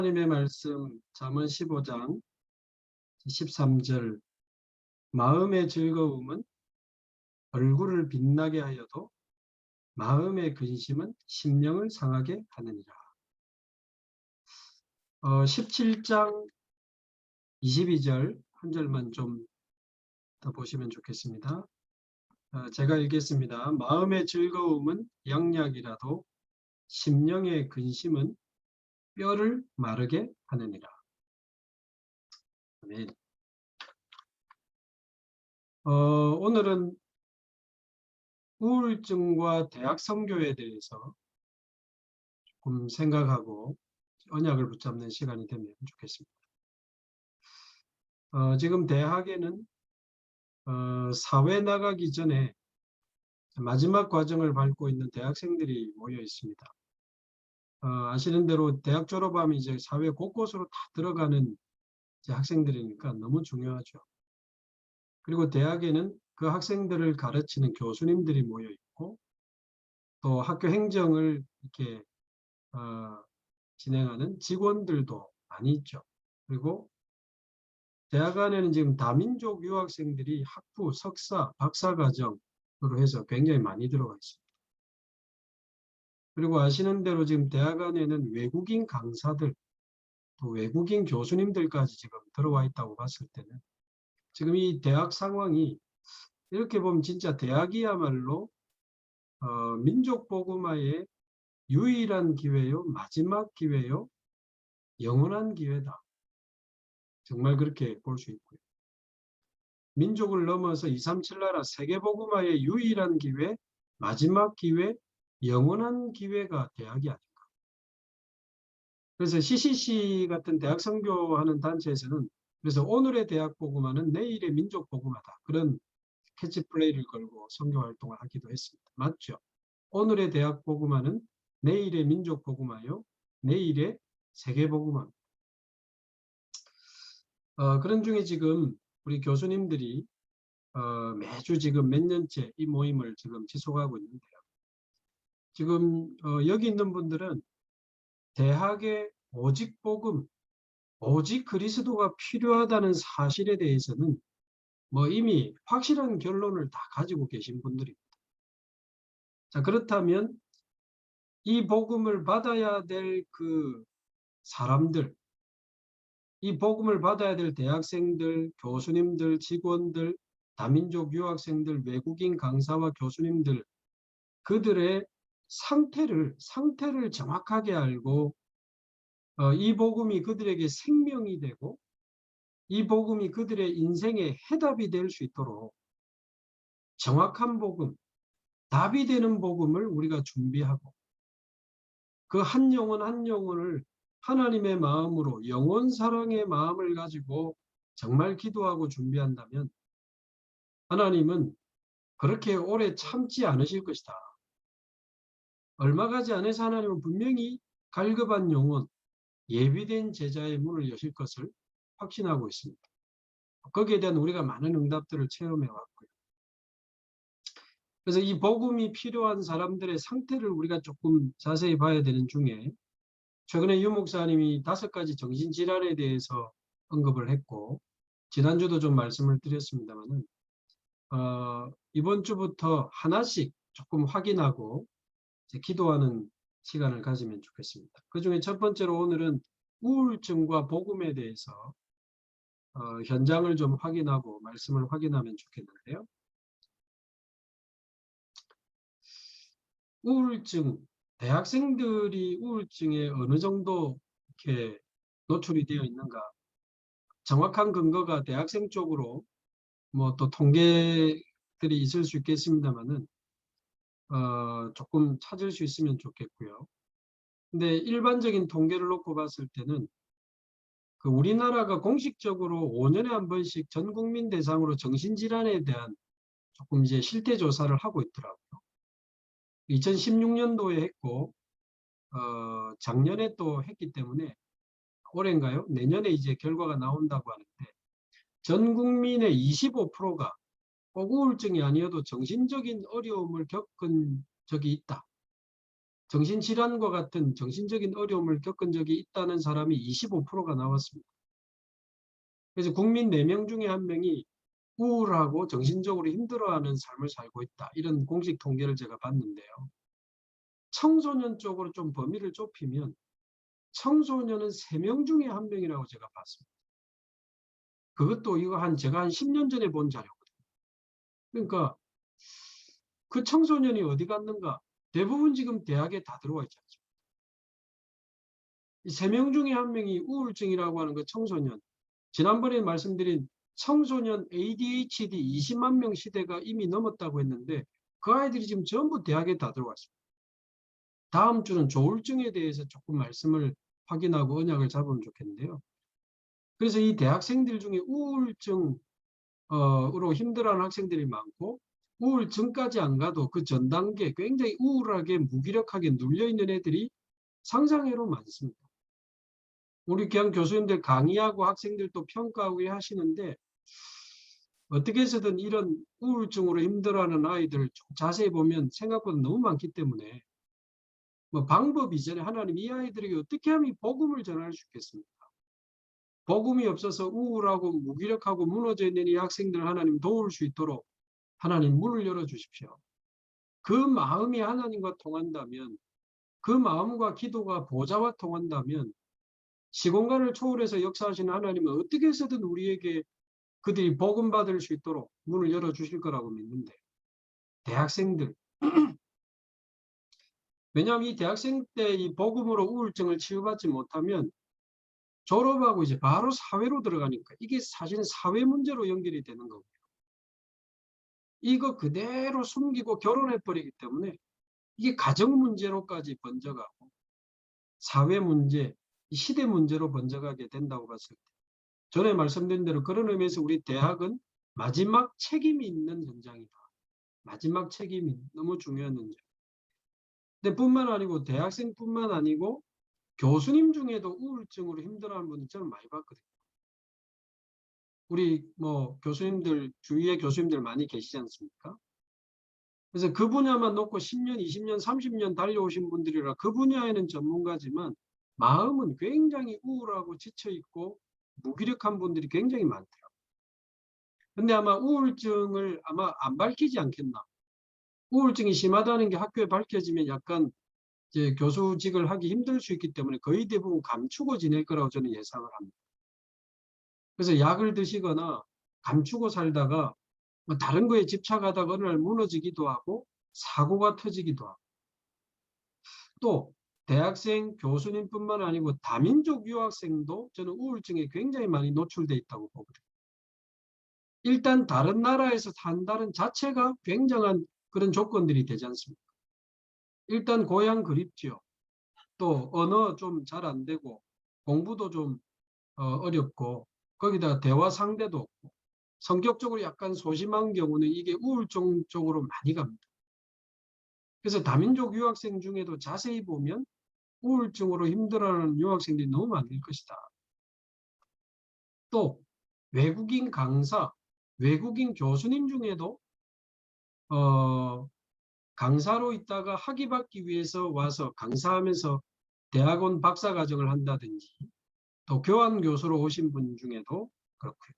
하나님의 말씀 잠언 15장 13절 마음의 즐거움은 얼굴을 빛나게 하여도 마음의 근심은 심령을 상하게 하느니라. 17장 22절 한 절만 좀 더 보시면 좋겠습니다. 제가 읽겠습니다. 마음의 즐거움은 양약이라도 심령의 근심은 뼈를 마르게 하느니라. 아멘. 오늘은 우울증과 대학 선교에 대해서 조금 생각하고 언약을 붙잡는 시간이 되면 좋겠습니다. 지금 대학에는 사회 나가기 전에 마지막 과정을 밟고 있는 대학생들이 모여 있습니다. 아시는 대로 대학 졸업하면 이제 사회 곳곳으로 다 들어가는 이제 학생들이니까 너무 중요하죠. 그리고 대학에는 그 학생들을 가르치는 교수님들이 모여 있고 또 학교 행정을 이렇게 진행하는 직원들도 많이 있죠. 그리고 대학 안에는 지금 다민족 유학생들이 학부, 석사, 박사과정으로 해서 굉장히 많이 들어가 있습니다. 그리고 아시는 대로 지금 대학 안에는 외국인 강사들, 또 외국인 교수님들까지 지금 들어와 있다고 봤을 때는 지금 이 대학 상황이 이렇게 보면 진짜 대학이야말로 민족 복음화의 유일한 기회요, 마지막 기회요, 영원한 기회다. 정말 그렇게 볼 수 있고요. 민족을 넘어서 237 나라 세계복음화의 유일한 기회, 마지막 기회, 영원한 기회가 대학이 아닌가. 그래서 CCC 같은 대학 선교하는 단체에서는 그래서 오늘의 대학 복음화는 내일의 민족 복음화다. 그런 캐치플레이를 걸고 선교 활동을 하기도 했습니다. 맞죠? 오늘의 대학 복음화는 내일의 민족 복음화요, 내일의 세계 복음화입니다. 그런 중에 지금 우리 교수님들이 매주 지금 몇 년째 이 모임을 지금 지속하고 있는데요. 지금 여기 있는 분들은 대학의 오직 복음, 오직 그리스도가 필요하다는 사실에 대해서는 뭐 이미 확실한 결론을 다 가지고 계신 분들입니다. 자, 그렇다면 이 복음을 받아야 될 그 사람들, 이 복음을 받아야 될 대학생들, 교수님들, 직원들, 다민족 유학생들, 외국인 강사와 교수님들, 그들의 상태를 정확하게 알고 이 복음이 그들에게 생명이 되고 이 복음이 그들의 인생의 해답이 될 수 있도록 정확한 복음, 답이 되는 복음을 우리가 준비하고 그 한 영혼 한 영혼을 하나님의 마음으로 영원 사랑의 마음을 가지고 정말 기도하고 준비한다면 하나님은 그렇게 오래 참지 않으실 것이다. 얼마 가지 않아서 하나님은 분명히 갈급한 영혼, 예비된 제자의 문을 여실 것을 확신하고 있습니다. 거기에 대한 우리가 많은 응답들을 체험해 왔고요. 그래서 이 복음이 필요한 사람들의 상태를 우리가 조금 자세히 봐야 되는 중에 최근에 유 목사님이 5가지 정신질환에 대해서 언급을 했고 지난주도 좀 말씀을 드렸습니다만은 이번 주부터 하나씩 조금 확인하고 기도하는 시간을 가지면 좋겠습니다. 그 중에 첫 번째로 오늘은 우울증과 복음에 대해서 현장을 좀 확인하고 말씀을 확인하면 좋겠는데요. 우울증, 대학생들이 우울증에 어느 정도 이렇게 노출이 되어 있는가? 정확한 근거가 대학생 쪽으로 뭐 또 통계들이 있을 수 있겠습니다만은 조금 찾을 수 있으면 좋겠고요. 근데 일반적인 통계를 놓고 봤을 때는 그 우리나라가 공식적으로 5년에 한 번씩 전 국민 대상으로 정신질환에 대한 조금 이제 실태 조사를 하고 있더라고요. 2016년도에 했고 작년에 또 했기 때문에 올해인가요? 내년에 이제 결과가 나온다고 하는데 전 국민의 25%가 꼭 우울증이 아니어도 정신적인 어려움을 겪은 적이 있다. 정신질환과 같은 정신적인 어려움을 겪은 적이 있다는 사람이 25%가 나왔습니다. 그래서 국민 4명 중에 1명이 우울하고 정신적으로 힘들어하는 삶을 살고 있다. 이런 공식 통계를 제가 봤는데요. 청소년 쪽으로 좀 범위를 좁히면 청소년은 3명 중에 1명이라고 제가 봤습니다. 그것도 이거 제가 한 10년 전에 본 자료거든요. 그러니까 그 청소년이 어디 갔는가? 대부분 지금 대학에 다 들어와 있지 않습니까? 이 3명 중에 1명이 우울증이라고 하는 그 청소년. 지난번에 말씀드린 청소년 ADHD 20만 명 시대가 이미 넘었다고 했는데 그 아이들이 지금 전부 대학에 다 들어왔습니다. 다음 주는 조울증에 대해서 조금 말씀을 확인하고 언약을 잡으면 좋겠는데요. 그래서 이 대학생들 중에 우울증으로 힘들어하는 학생들이 많고 우울증까지 안 가도 그 전 단계 굉장히 우울하게 무기력하게 눌려있는 애들이 상상외로 많습니다. 우리 그냥 교수님들 강의하고 학생들도 평가하고 하시는데 어떻게 해서든 이런 우울증으로 힘들어하는 아이들을 좀 자세히 보면 생각보다 너무 많기 때문에 뭐 방법 이전에 하나님 이 아이들에게 어떻게 하면 복음을 전할 수 있겠습니까? 복음이 없어서 우울하고 무기력하고 무너져 있는 이 학생들 하나님 도울 수 있도록 하나님 문을 열어주십시오. 그 마음이 하나님과 통한다면 그 마음과 기도가 보좌와 통한다면 시공간을 초월해서 역사하시는 하나님은 어떻게 해서든 우리에게 그들이 복음 받을 수 있도록 문을 열어주실 거라고 믿는데 대학생들 왜냐하면 이 대학생 때 이 복음으로 우울증을 치유받지 못하면 졸업하고 이제 바로 사회로 들어가니까 이게 사실은 사회 문제로 연결이 되는 거고요. 이거 그대로 숨기고 결혼해버리기 때문에 이게 가정 문제로까지 번져가고 사회 문제, 시대 문제로 번져가게 된다고 봤을 때 전에 말씀드린 대로 그런 의미에서 우리 대학은 마지막 책임이 있는 현장이다. 마지막 책임이 너무 중요한 현장. 근데 뿐만 아니고 대학생뿐만 아니고 교수님 중에도 우울증으로 힘들어하는 분들 저는 많이 봤거든요. 우리 뭐 교수님들 주위에 교수님들 많이 계시지 않습니까? 그래서 그 분야만 놓고 10년, 20년, 30년 달려오신 분들이라 그 분야에는 전문가지만 마음은 굉장히 우울하고 지쳐있고 무기력한 분들이 굉장히 많더라고요. 근데 아마 우울증을 아마 안 밝히지 않겠나. 우울증이 심하다는 게 학교에 밝혀지면 약간 이제 교수직을 하기 힘들 수 있기 때문에 거의 대부분 감추고 지낼 거라고 저는 예상을 합니다. 그래서 약을 드시거나 감추고 살다가 뭐 다른 거에 집착하다가 어느 날 무너지기도 하고 사고가 터지기도 하고 또 대학생 교수님뿐만 아니고 다민족 유학생도 저는 우울증에 굉장히 많이 노출돼 있다고 보거든요. 일단 다른 나라에서 산다는 자체가 굉장한 그런 조건들이 되지 않습니까? 일단 고향 그립죠. 또 언어 좀 잘 안 되고 공부도 좀 어렵고 거기다 대화 상대도 없고 성격적으로 약간 소심한 경우는 이게 우울증 쪽으로 많이 갑니다. 그래서 다민족 유학생 중에도 자세히 보면 우울증으로 힘들어하는 유학생들이 너무 많을 것이다. 또 외국인 강사, 외국인 교수님 중에도 강사로 있다가 학위 받기 위해서 와서 강사하면서 대학원 박사과정을 한다든지 또 교환 교수로 오신 분 중에도 그렇고요.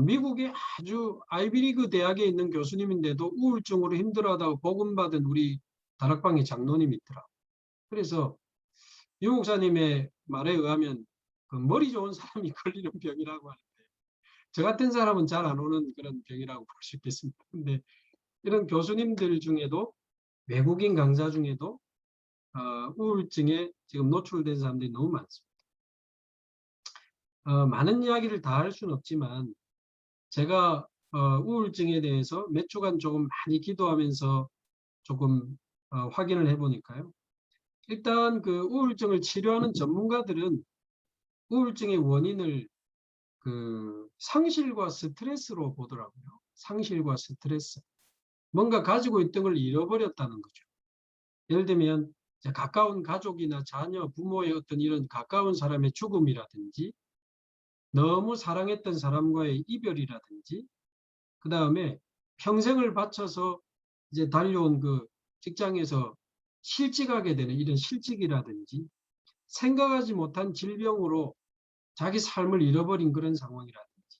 미국의 아주 아이비리그 대학에 있는 교수님인데도 우울증으로 힘들어하다고 복음받은 우리 다락방의 장로님이 있더라. 그래서 유 목사님의 말에 의하면 그 머리 좋은 사람이 걸리는 병이라고 하는데 저 같은 사람은 잘 안 오는 그런 병이라고 볼 수 있겠습니다. 근데 이런 교수님들 중에도 외국인 강사 중에도 우울증에 지금 노출된 사람들이 너무 많습니다. 많은 이야기를 다 할 수는 없지만 제가 우울증에 대해서 몇 주간 조금 많이 기도하면서 조금 확인을 해보니까요. 일단 그 우울증을 치료하는 전문가들은 우울증의 원인을 그 상실과 스트레스로 보더라고요. 상실과 스트레스. 뭔가 가지고 있던 걸 잃어버렸다는 거죠. 예를 들면 가까운 가족이나 자녀, 부모의 어떤 이런 가까운 사람의 죽음이라든지 너무 사랑했던 사람과의 이별이라든지 그 다음에 평생을 바쳐서 이제 달려온 그 직장에서 실직하게 되는 이런 실직이라든지 생각하지 못한 질병으로 자기 삶을 잃어버린 그런 상황이라든지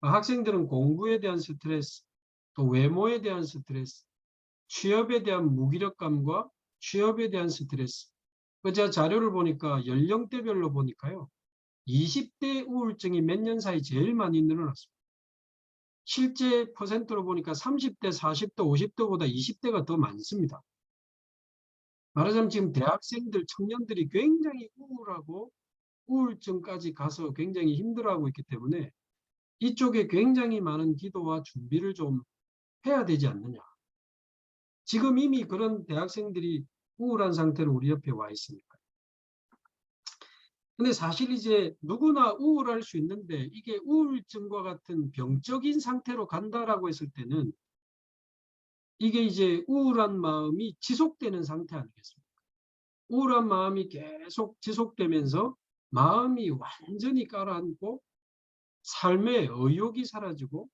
학생들은 공부에 대한 스트레스, 또 외모에 대한 스트레스, 취업에 대한 무기력감과 취업에 대한 스트레스. 제가 자료를 보니까 연령대별로 보니까요. 20대 우울증이 몇 년 사이 제일 많이 늘어났습니다. 실제 퍼센트로 보니까 30대, 40대, 50대보다 20대가 더 많습니다. 말하자면 지금 대학생들, 청년들이 굉장히 우울하고 우울증까지 가서 굉장히 힘들어하고 있기 때문에 이쪽에 굉장히 많은 기도와 준비를 좀 해야 되지 않느냐. 지금 이미 그런 대학생들이 우울한 상태로 우리 옆에 와 있으니까. 근데 사실 이제 누구나 우울할 수 있는데 이게 우울증과 같은 병적인 상태로 간다라고 했을 때는 이게 이제 우울한 마음이 지속되는 상태 아니겠습니까? 우울한 마음이 계속 지속되면서 마음이 완전히 가라앉고 삶의 의욕이 사라지고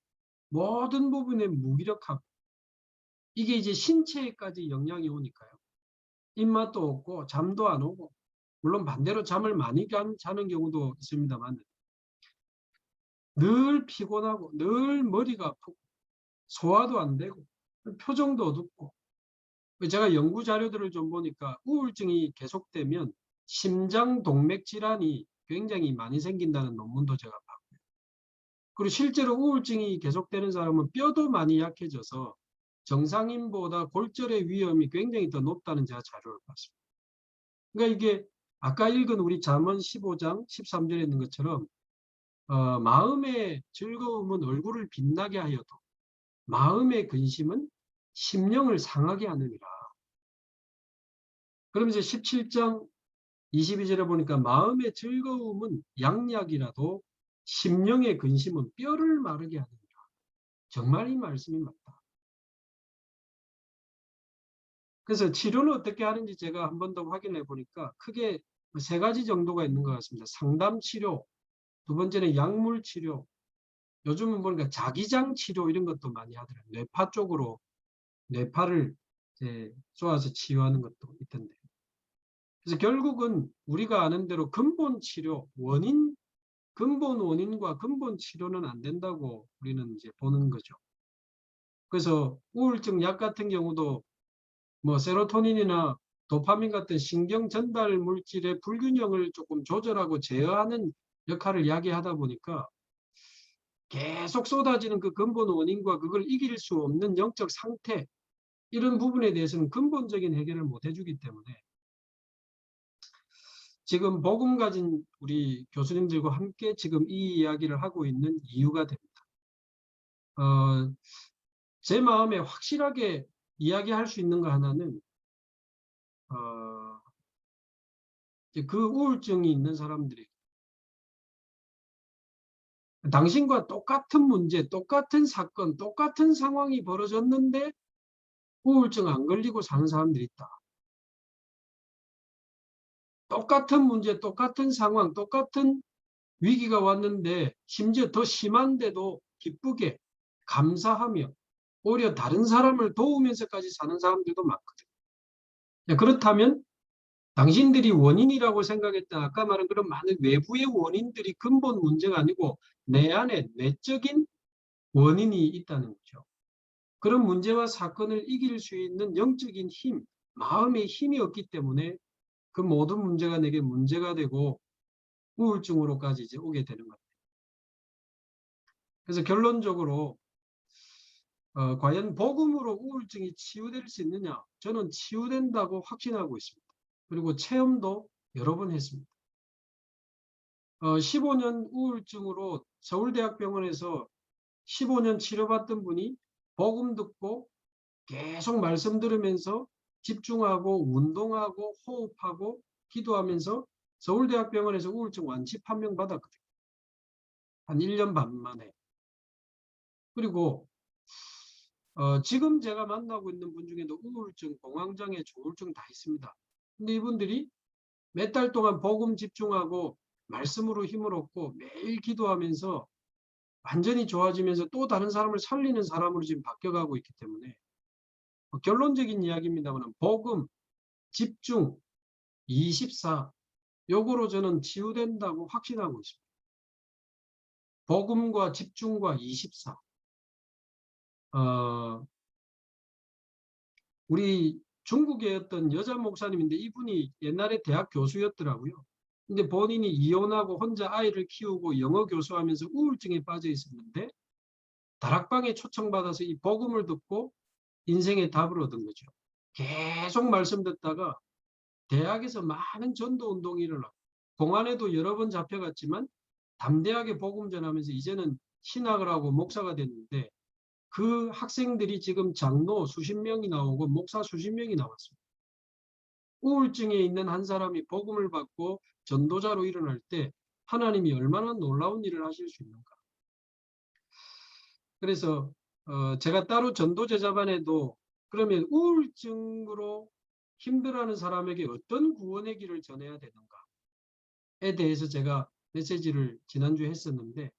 모든 부분에 무기력하고 이게 이제 신체에까지 영향이 오니까요. 입맛도 없고 잠도 안 오고 물론 반대로 잠을 많이 자는 경우도 있습니다만 늘 피곤하고 늘 머리가 아프고 소화도 안 되고 표정도 어둡고 제가 연구 자료들을 좀 보니까 우울증이 계속되면 심장 동맥 질환이 굉장히 많이 생긴다는 논문도 제가 봤고요. 그리고 실제로 우울증이 계속되는 사람은 뼈도 많이 약해져서 정상인보다 골절의 위험이 굉장히 더 높다는 제가 자료를 봤습니다. 그러니까 이게 아까 읽은 우리 잠언 15장 13절에 있는 것처럼 마음의 즐거움은 얼굴을 빛나게 하여도 마음의 근심은 심령을 상하게 하느니라. 그럼 이제 17장 22절에 보니까 마음의 즐거움은 양약이라도 심령의 근심은 뼈를 마르게 하느니라. 정말 이 말씀이 맞다. 그래서 치료는 어떻게 하는지 제가 한 번 더 확인해 보니까 크게 세 가지 정도가 있는 것 같습니다. 상담 치료, 두 번째는 약물 치료, 요즘은 보니까 자기장 치료 이런 것도 많이 하더라고요. 뇌파 쪽으로 뇌파를 쏘아서 치유하는 것도 있던데. 그래서 결국은 우리가 아는 대로 근본 치료, 근본 원인과 근본 치료는 안 된다고 우리는 이제 보는 거죠. 그래서 우울증 약 같은 경우도 뭐 세로토닌이나 도파민 같은 신경 전달 물질의 불균형을 조금 조절하고 제어하는 역할을 야기하다 보니까 계속 쏟아지는 그 근본 원인과 그걸 이길 수 없는 영적 상태 이런 부분에 대해서는 근본적인 해결을 못 해주기 때문에 지금 복음 가진 우리 교수님들과 함께 지금 이 이야기를 하고 있는 이유가 됩니다. 제 마음에 확실하게 이야기할 수 있는 거 하나는 그 우울증이 있는 사람들이 당신과 똑같은 문제, 똑같은 사건, 똑같은 상황이 벌어졌는데 우울증 안 걸리고 사는 사람들이 있다. 똑같은 문제, 똑같은 상황, 똑같은 위기가 왔는데 심지어 더 심한데도 기쁘게 감사하며 오히려 다른 사람을 도우면서까지 사는 사람들도 많거든요. 그렇다면 당신들이 원인이라고 생각했던 아까 말한 그런 많은 외부의 원인들이 근본 문제가 아니고 내 안에 내적인 원인이 있다는 거죠. 그런 문제와 사건을 이길 수 있는 영적인 힘, 마음의 힘이 없기 때문에 그 모든 문제가 내게 문제가 되고 우울증으로까지 이제 오게 되는 겁니다. 그래서 결론적으로 과연 복음으로 우울증이 치유될 수 있느냐? 저는 치유된다고 확신하고 있습니다. 그리고 체험도 여러 번 했습니다. 15년 우울증으로 서울대학병원에서 15년 치료받던 분이 복음 듣고 계속 말씀 들으면서 집중하고 운동하고 호흡하고 기도하면서 서울대학병원에서 우울증 완치 판명 받았거든요. 한 1년 반 만에. 그리고 지금 제가 만나고 있는 분 중에도 우울증, 공황장애, 조울증 다 있습니다. 근데 이분들이 몇 달 동안 복음 집중하고 말씀으로 힘을 얻고 매일 기도하면서 완전히 좋아지면서 또 다른 사람을 살리는 사람으로 지금 바뀌어가고 있기 때문에 결론적인 이야기입니다만 복음, 집중, 24 요거로 저는 치유된다고 확신하고 있습니다. 복음과 집중과 24. 우리 중국의 어떤 여자 목사님인데 이분이 옛날에 대학 교수였더라고요. 근데 본인이 이혼하고 혼자 아이를 키우고 영어 교수하면서 우울증에 빠져 있었는데 다락방에 초청받아서 이 복음을 듣고 인생의 답을 얻은 거죠. 계속 말씀 듣다가 대학에서 많은 전도 운동이 일어나고 공안에도 여러 번 잡혀갔지만 담대하게 복음 전하면서 이제는 신학을 하고 목사가 됐는데 그 학생들이 지금 장로 수십 명이 나오고 목사 수십 명이 나왔습니다. 우울증에 있는 한 사람이 복음을 받고 전도자로 일어날 때 하나님이 얼마나 놀라운 일을 하실 수 있는가. 그래서 제가 따로 전도제자반에도 그러면 우울증으로 힘들어하는 사람에게 어떤 구원의 길을 전해야 되는가에 대해서 제가 메시지를 지난주에 했었는데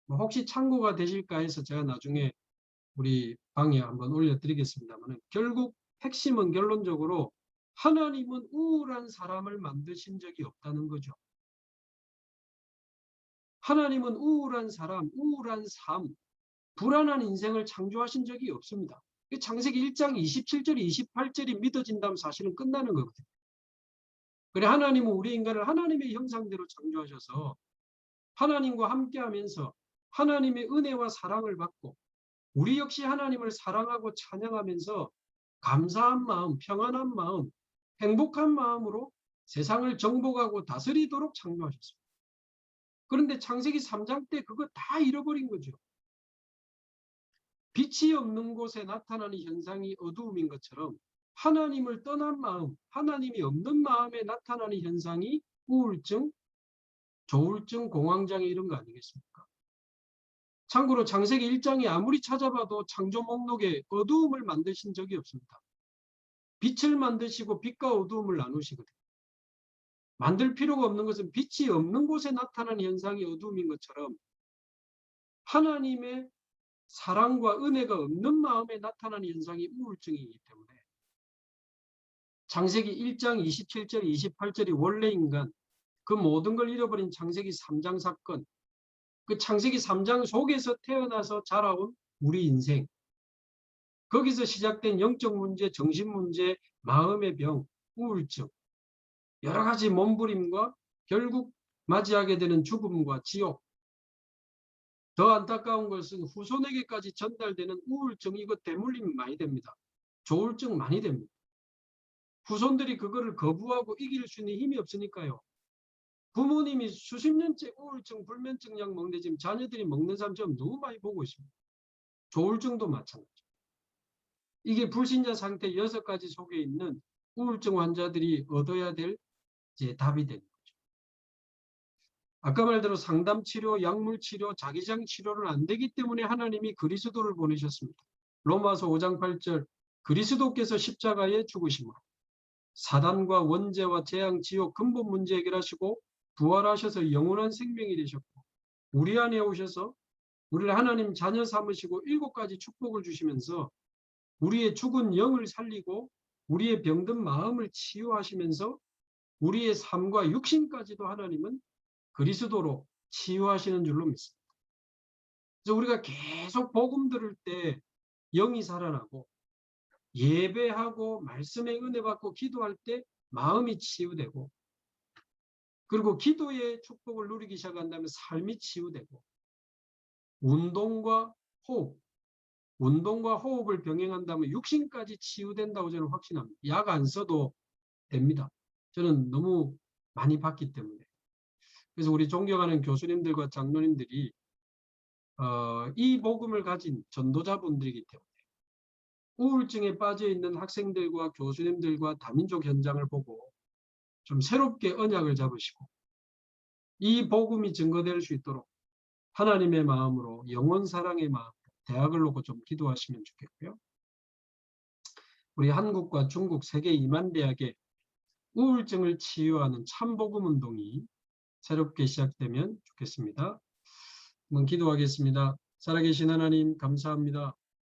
혹시 참고가 되실까 해서 제가 나중에 우리 방에 한번 올려드리겠습니다만 결국 핵심은 결론적으로 하나님은 우울한 사람을 만드신 적이 없다는 거죠. 하나님은 우울한 사람, 우울한 삶, 불안한 인생을 창조하신 적이 없습니다. 창세기 1장 27절, 28절이 믿어진다면 사실은 끝나는 거거든요. 그래 하나님은 우리 인간을 하나님의 형상대로 창조하셔서 하나님과 함께하면서 하나님의 은혜와 사랑을 받고 우리 역시 하나님을 사랑하고 찬양하면서 감사한 마음, 평안한 마음, 행복한 마음으로 세상을 정복하고 다스리도록 창조하셨습니다. 그런데 창세기 3장 때 그거 다 잃어버린 거죠. 빛이 없는 곳에 나타나는 현상이 어두움인 것처럼 하나님을 떠난 마음, 하나님이 없는 마음에 나타나는 현상이 우울증, 조울증, 공황장애 이런 거 아니겠습니까? 참고로 창세기 1장에 아무리 찾아봐도 창조 목록에 어두움을 만드신 적이 없습니다. 빛을 만드시고 빛과 어두움을 나누시거든요. 만들 필요가 없는 것은 빛이 없는 곳에 나타나는 현상이 어두움인 것처럼 하나님의 사랑과 은혜가 없는 마음에 나타나는 현상이 우울증이기 때문에 창세기 1장 27절, 28절이 원래 인간, 그 모든 걸 잃어버린 창세기 3장 사건, 그 창세기 3장 속에서 태어나서 자라온 우리 인생, 거기서 시작된 영적 문제, 정신 문제, 마음의 병, 우울증, 여러 가지 몸부림과 결국 맞이하게 되는 죽음과 지옥. 더 안타까운 것은 후손에게까지 전달되는 우울증, 이거 대물림 많이 됩니다. 조울증 많이 됩니다. 후손들이 그거를 거부하고 이길 수 있는 힘이 없으니까요. 부모님이 수십 년째 우울증, 불면증 약 먹는데 지금 자녀들이 먹는 사람 좀 너무 많이 보고 있습니다. 조울증도 마찬가지죠. 이게 불신자 상태 6가지 속에 있는 우울증 환자들이 얻어야 될 이제 답이 되는 거죠. 아까 말대로 상담치료, 약물치료, 자기장 치료는 안 되기 때문에 하나님이 그리스도를 보내셨습니다. 로마서 5장 8절 그리스도께서 십자가에 죽으심으로 사단과 원죄와 재앙, 지옥 근본 문제 해결하시고 부활하셔서 영원한 생명이 되셨고 우리 안에 오셔서 우리를 하나님 자녀 삼으시고 7가지 축복을 주시면서 우리의 죽은 영을 살리고 우리의 병든 마음을 치유하시면서 우리의 삶과 육신까지도 하나님은 그리스도로 치유하시는 줄로 믿습니다. 그래서 우리가 계속 복음 들을 때 영이 살아나고 예배하고 말씀의 은혜 받고 기도할 때 마음이 치유되고 그리고 기도의 축복을 누리기 시작한다면 삶이 치유되고 운동과 호흡을 병행한다면 육신까지 치유된다고 저는 확신합니다. 약 안 써도 됩니다. 저는 너무 많이 봤기 때문에. 그래서 우리 존경하는 교수님들과 장로님들이 이 복음을 가진 전도자분들이기 때문에 우울증에 빠져있는 학생들과 교수님들과 다민족 현장을 보고 좀 새롭게 언약을 잡으시고 이 복음이 증거될 수 있도록 하나님의 마음으로 영원 사랑의 마음으로 대학을 놓고 좀 기도하시면 좋겠고요. 우리 한국과 중국 세계 2만 대학에 우울증을 치유하는 참복음 운동이 새롭게 시작되면 좋겠습니다. 한번 기도하겠습니다. 살아계신 하나님 감사합니다.